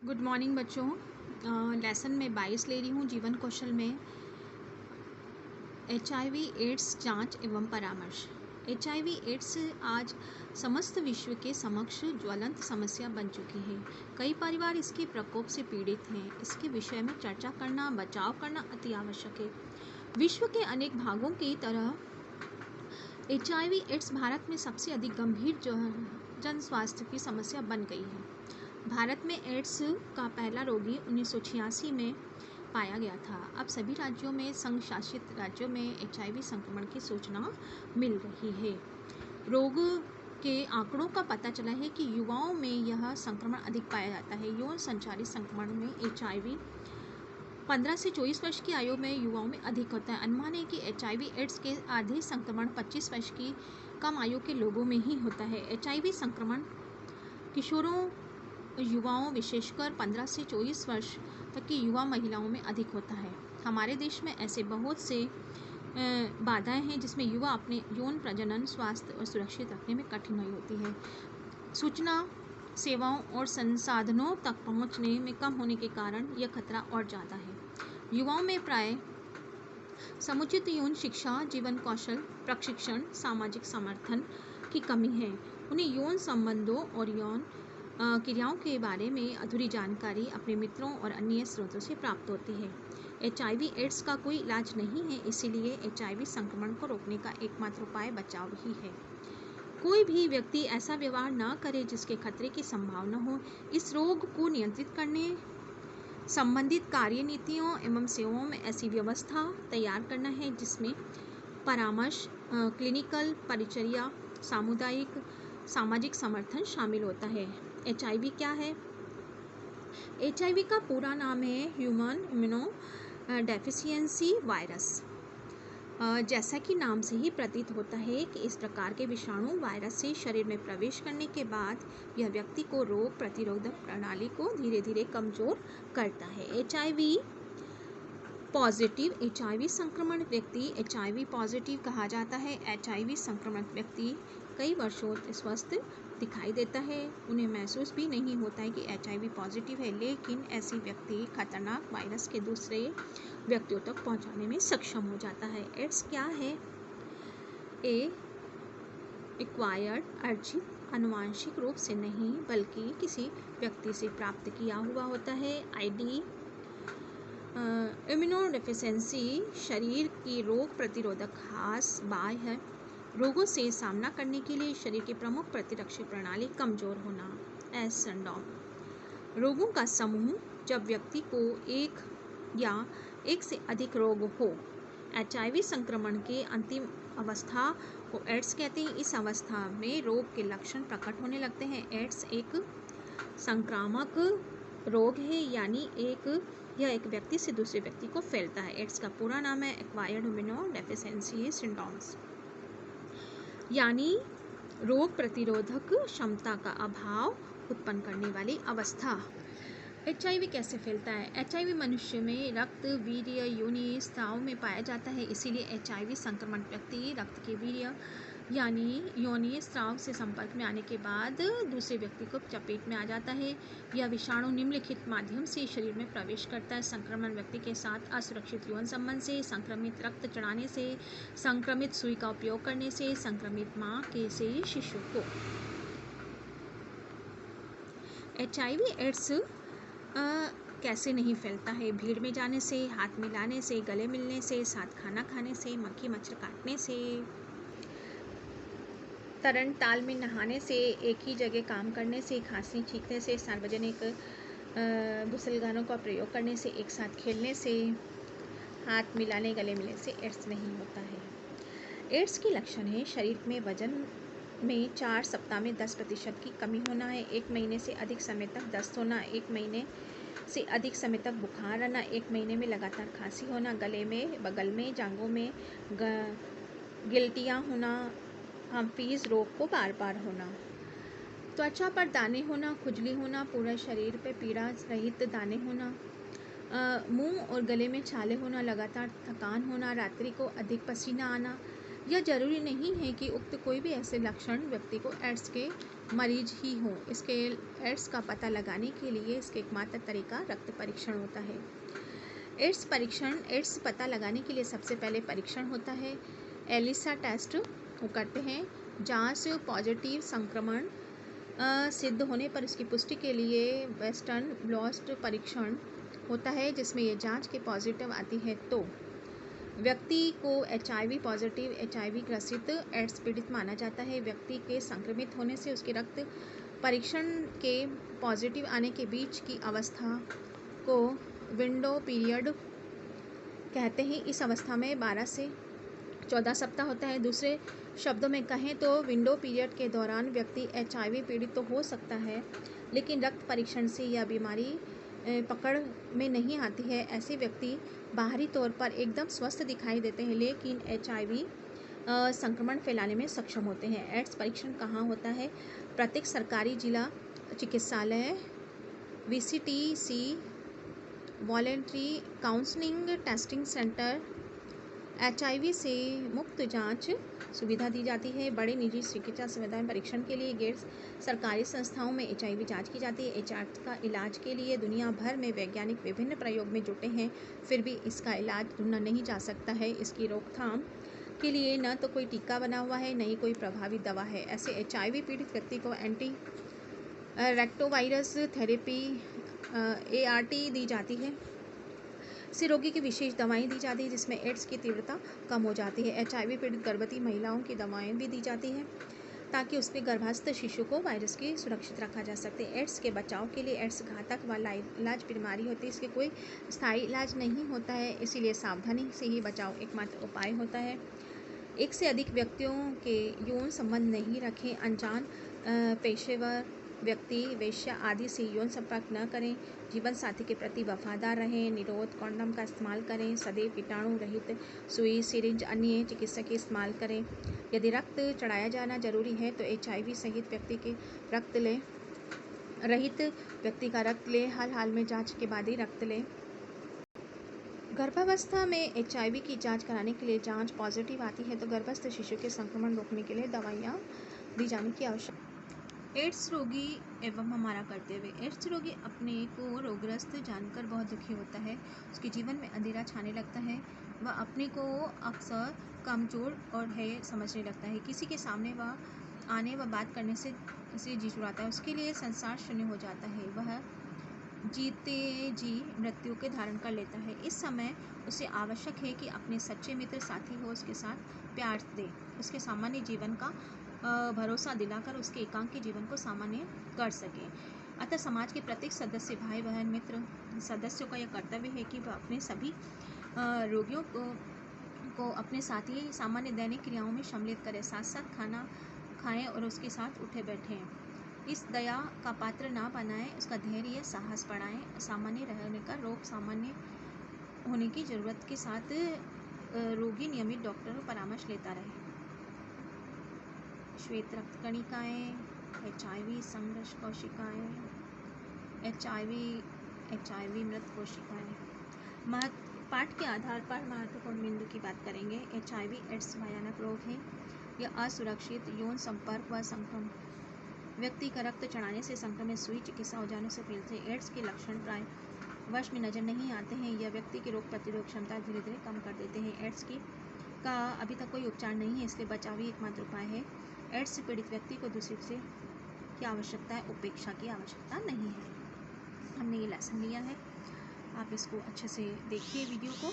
Good morning बच्चों। Lesson में 22 ले रही हूँ जीवन कौशल में HIV एड्स जांच एवं परामर्श। HIV एड्स आज समस्त विश्व के समक्ष ज्वलंत समस्या बन चुकी है। कई परिवार इसके प्रकोप से पीड़ित हैं। इसके विषय में चर्चा करना, बचाव करना अति आवश्यक है। विश्व के अनेक भागों की तरह HIV एड्स भारत में सबसे अधिक गंभीर जन स्वास्थ्य की समस्या बन गई है। भारत में एड्स का पहला रोगी 1986 में पाया गया था। अब सभी राज्यों में, संघ शासित राज्यों में HIV संक्रमण की सूचना मिल रही है। रोग के आंकड़ों का पता चला है कि युवाओं में यह संक्रमण अधिक पाया जाता है। यौन संचालित संक्रमण में HIV 15 से 24 वर्ष की आयु में युवाओं में अधिक होता है। अनुमान है कि HIV एड्स के आधे संक्रमण 25 वर्ष की कम आयु के लोगों में ही होता है। HIV संक्रमण किशोरों, युवाओं, विशेषकर 15 से 24 वर्ष तक की युवा महिलाओं में अधिक होता है। हमारे देश में ऐसे बहुत से बाधाएं हैं जिसमें युवा अपने यौन प्रजनन, स्वास्थ्य और सुरक्षित रखने में कठिनाई होती है। सूचना, सेवाओं और संसाधनों तक पहुंचने में कम होने के कारण यह खतरा और ज़्यादा है। युवाओं में प्राय समुचित यौन शिक्षा, जीवन कौशल प्रशिक्षण, सामाजिक समर्थन की कमी है। उन्हें यौन संबंधों और यौन क्रियाओं के बारे में अधूरी जानकारी अपने मित्रों और अन्य स्रोतों से प्राप्त होती है। HIV एड्स का कोई इलाज नहीं है, इसीलिए HIV संक्रमण को रोकने का एकमात्र उपाय बचाव ही है। कोई भी व्यक्ति ऐसा व्यवहार न करे जिसके खतरे की संभावना हो। इस रोग को नियंत्रित करने संबंधित कार्यनीतियों एवं सेवाओं में ऐसी व्यवस्था तैयार करना है जिसमें परामर्श, क्लिनिकल परिचर्या, सामुदायिक सामाजिक समर्थन शामिल होता है। HIV क्या है? HIV का पूरा नाम है ह्यूमन इम्यूनो डेफिशिएंसी वायरस। जैसा कि नाम से ही प्रतीत होता है कि इस प्रकार के विषाणु वायरस से शरीर में प्रवेश करने के बाद यह व्यक्ति को रोग प्रतिरोधक प्रणाली को धीरे धीरे कमजोर करता है। HIV पॉजिटिव, HIV संक्रमण व्यक्ति HIV पॉजिटिव कहा जाता है। HIV संक्रमित व्यक्ति कई वर्षों स्वस्थ दिखाई देता है। उन्हें महसूस भी नहीं होता है कि HIV पॉजिटिव है, लेकिन ऐसी व्यक्ति खतरनाक वायरस के दूसरे व्यक्तियों तक पहुंचाने में सक्षम हो जाता है। एड्स क्या है? एक्वायर्ड, अर्जित आनुवंशिक रूप से नहीं बल्कि किसी व्यक्ति से प्राप्त किया हुआ होता है। ID इम्यूनोडेफिशिएंसी शरीर की रोग प्रतिरोधक खास बाह्य रोगों से सामना करने के लिए शरीर की प्रमुख प्रतिरक्षी प्रणाली कमजोर होना। एस सिंड्रोम रोगों का समूह जब व्यक्ति को एक या एक से अधिक रोग हो। HIV संक्रमण के अंतिम अवस्था को एड्स कहते हैं। इस अवस्था में रोग के लक्षण प्रकट होने लगते हैं। एड्स एक संक्रामक रोग है, यानी यह एक व्यक्ति से दूसरे व्यक्ति को फैलता है। एड्स का पूरा नाम है एक्वायर्ड इम्यूनो डेफिशिएंसी सिंड्रोम्स, यानी रोग प्रतिरोधक क्षमता का अभाव उत्पन्न करने वाली अवस्था। HIV कैसे फैलता है? HIV मनुष्य में रक्त, वीर्य, योनि, स्राव में पाया जाता है। इसीलिए HIV संक्रमण व्यक्ति रक्त के वीर्य यानी योनि स्राव से संपर्क में आने के बाद दूसरे व्यक्ति को चपेट में आ जाता है। यह विषाणु निम्नलिखित माध्यम से शरीर में प्रवेश करता है: संक्रमण व्यक्ति के साथ असुरक्षित यौन संबंध से, संक्रमित रक्त चढ़ाने से, संक्रमित सुई का उपयोग करने से, संक्रमित मां के से शिशु को। HIV एड्स कैसे नहीं फैलता है? भीड़ में जाने से, हाथ मिलाने से, गले मिलने से, साथ खाना खाने से, मक्खी मच्छर काटने से, तरण ताल में नहाने से, एक ही जगह काम करने से, खांसने छींकने से, सार्वजनिक गुसलखानों का प्रयोग करने से, एक साथ खेलने से, हाथ मिलाने, गले मिलने से एड्स नहीं होता है। एड्स के लक्षण है: शरीर में वजन में 4 सप्ताह में 10% की कमी होना है, 1 महीने से अधिक समय तक दस्त होना, 1 महीने से अधिक समय तक बुखार आना, 1 महीने में लगातार खांसी होना, गले में, बगल में, जांघों में गिल्टियाँ होना, हम्फीज रोग को बार बार होना, त्वचा पर दाने होना, खुजली होना, पूरे शरीर पर पीड़ा रहित दाने होना, मुंह और गले में छाले होना, लगातार थकान होना, रात्रि को अधिक पसीना आना, यह जरूरी नहीं है कि उक्त कोई भी ऐसे लक्षण व्यक्ति को एड्स के मरीज ही हो। इसके एड्स का पता लगाने के लिए इसके एकमात्र तरीका रक्त परीक्षण होता है। एड्स पता लगाने के लिए सबसे पहले परीक्षण होता है एलिसा टेस्ट। वो करते हैं जांच पॉजिटिव संक्रमण सिद्ध होने पर इसकी पुष्टि के लिए वेस्टर्न ब्लॉट परीक्षण होता है, जिसमें ये जांच के पॉजिटिव आती है तो व्यक्ति को HIV पॉजिटिव HIV ग्रसित एड्स पीड़ित माना जाता है। व्यक्ति के संक्रमित होने से उसके रक्त परीक्षण के पॉजिटिव आने के बीच की अवस्था को विंडो पीरियड कहते हैं। इस अवस्था में 12 से 14 सप्ताह होता है। दूसरे शब्दों में कहें तो विंडो पीरियड के दौरान व्यक्ति HIV पीड़ित तो हो सकता है, लेकिन रक्त परीक्षण से यह बीमारी पकड़ में नहीं आती है। ऐसे व्यक्ति बाहरी तौर पर एकदम स्वस्थ दिखाई देते हैं, लेकिन HIV संक्रमण फैलाने में सक्षम होते हैं। एड्स परीक्षण कहाँ होता है? प्रत्येक सरकारी जिला चिकित्सालय, VCTC, voluntary counselling testing centre, HIV से मुक्त जांच सुविधा दी जाती है। बड़े निजी चिकित्सा सुविधाएं परीक्षण के लिए गैर सरकारी संस्थाओं में HIV जांच की जाती है। एड्स का इलाज के लिए दुनिया भर में वैज्ञानिक विभिन्न प्रयोग में जुटे हैं, फिर भी इसका इलाज ढूंढना नहीं जा सकता है। इसकी रोकथाम के लिए न तो कोई टीका बना हुआ है, न ही कोई प्रभावी दवा है। ऐसे HIV पीड़ित व्यक्ति को एंटी रेक्टोवायरस थेरेपी ART दी जाती है। इससे रोगी की विशेष दवाएं दी जाती है, जिसमें एड्स की तीव्रता कम हो जाती है। HIV पीड़ित गर्भवती महिलाओं की दवाएं भी दी जाती हैं ताकि उसके गर्भस्थ शिशु को वायरस की सुरक्षित रखा जा सके। एड्स के बचाव के लिए एड्स घातक व लाइलाज बीमारी होती है, इसके कोई स्थायी इलाज नहीं होता है, इसीलिए सावधानी से ही बचाव एकमात्र उपाय होता है। एक से अधिक व्यक्तियों के यौन संबंध नहीं रखें। अनजान पेशेवर व्यक्ति, वेश्या आदि से यौन संपर्क न करें। जीवन साथी के प्रति वफादार रहें। निरोध कंडोम का इस्तेमाल करें। सदैव कीटाणु रहित सुई, सिरिंज, अन्य चिकित्सकीय इस्तेमाल करें। यदि रक्त चढ़ाया जाना जरूरी है तो HIV सहित व्यक्ति के रहित व्यक्ति का रक्त लें। हाल में जांच के बाद ही रक्त लें। गर्भावस्था में HIV की जांच कराने के लिए जांच पॉजिटिव आती है तो गर्भस्थ शिशु के संक्रमण रोकने के लिए दवाइयाँ दी जाने की आवश्यकता। एड्स रोगी एवं हमारा कर्तव्य। एड्स रोगी अपने को रोगग्रस्त जानकर बहुत दुखी होता है। उसके जीवन में अंधेरा छाने लगता है। वह अपने को अक्सर कमजोर और है समझने लगता है। किसी के सामने वह आने व बात करने से जी चुराता है। उसके लिए संसार शून्य हो जाता है। वह जीते जी मृत्यु के धारण कर लेता है। इस समय उसे आवश्यक है कि अपने सच्चे मित्र साथी हो उसके साथ प्यार दे, उसके सामान्य जीवन का भरोसा दिलाकर उसके एकांकी जीवन को सामान्य कर सके। अतः समाज के प्रत्येक सदस्य, भाई बहन, मित्र सदस्यों का यह कर्तव्य है कि वह अपने सभी रोगियों को अपने साथ ही सामान्य दैनिक क्रियाओं में सम्मिलित करें, साथ साथ खाना खाएं और उसके साथ उठे बैठें। इस दया का पात्र ना बनाएं, उसका धैर्य साहस बढ़ाएं। सामान्य रहने का रोग सामान्य होने की जरूरत के साथ रोगी नियमित डॉक्टर परामर्श लेता रहे। श्वेत रक्त कणिकाएँ, HIV संघर्ष कोशिकाएँ, HIV मृत कोशिकाएँ। पाठ के आधार पर महत्वपूर्ण बिंदु की बात करेंगे। HIV एड्स भयानक रोग है। यह असुरक्षित यौन संपर्क व संक्रमण व्यक्ति का रक्त चढ़ाने से संक्रमित सुई, चिकित्सा औजारों से फैलते एड्स के लक्षण प्राय वश में नजर नहीं आते हैं। यह व्यक्ति की रोग प्रतिरोधक क्षमता धीरे धीरे कम कर देते हैं। एड्स का अभी तक कोई उपचार नहीं है, इसलिए बचाव ही एकमात्र उपाय है। एड्स से पीड़ित व्यक्ति को दूसरे से की आवश्यकता है, उपेक्षा की आवश्यकता नहीं है। हमने ये लेसन लिया है, आप इसको अच्छे से देखिए वीडियो को।